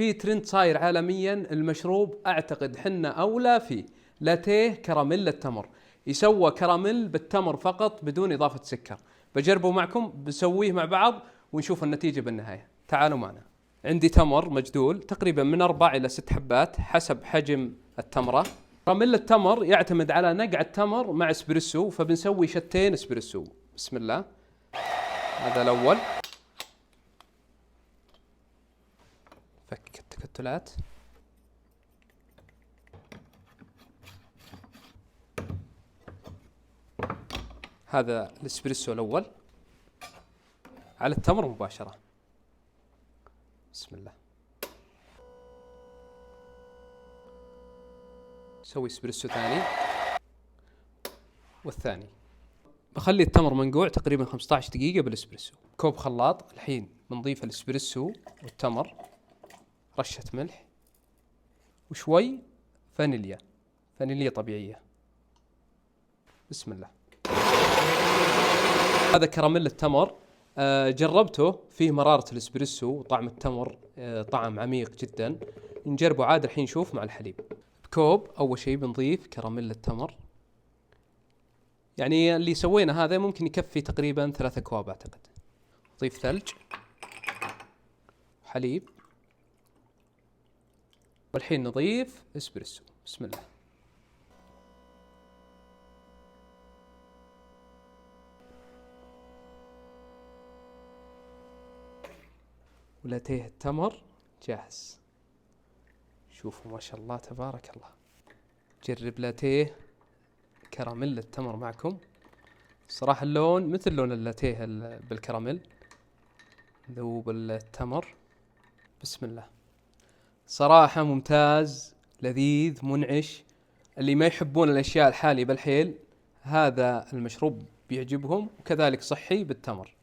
في ترند صاير عالميا المشروب اعتقد حنا اولى فيه، لاتيه كراميل التمر. يسوى كراميل بالتمر فقط بدون اضافه سكر. بجربه معكم، بنسويه مع بعض ونشوف النتيجه بالنهايه. تعالوا معنا. عندي تمر مجدول تقريبا من 4 إلى 6 حبات حسب حجم التمره. كراميل التمر يعتمد على نقع التمر مع اسبريسو، فبنسوي شتين اسبريسو. بسم الله. هذا الاول. فك التكتلات. هذا الاسبريسو الاول على التمر مباشرة. بسم الله. سوي اسبريسو ثاني والثاني. بخلي التمر منقوع تقريبا 15 دقيقة بالاسبريسو. كوب خلاط. الحين بنضيف الاسبريسو والتمر، رشة ملح وشوي فانيليا طبيعية. بسم الله. هذا كراميل التمر. جربته، فيه مرارة الاسبريسو وطعم التمر، طعم عميق جدا. نجربه عاد الحين نشوف مع الحليب. بكوب أول شيء بنضيف كراميل التمر، يعني اللي سوينا هذا ممكن يكفي تقريبا 3 أكواب أعتقد. نضيف ثلج وحليب، والحين نضيف اسبريسو. بسم الله. ولاتيه التمر جاهز. شوفوا ما شاء الله تبارك الله. جرب لاتيه كراميل التمر معكم. صراحة اللون مثل لون اللاتيه بالكراميل، ذوب التمر. بسم الله. صراحة ممتاز، لذيذ، منعش. اللي ما يحبون الأشياء الحالية بالحيل هذا المشروب بيعجبهم، وكذلك صحي بالتمر.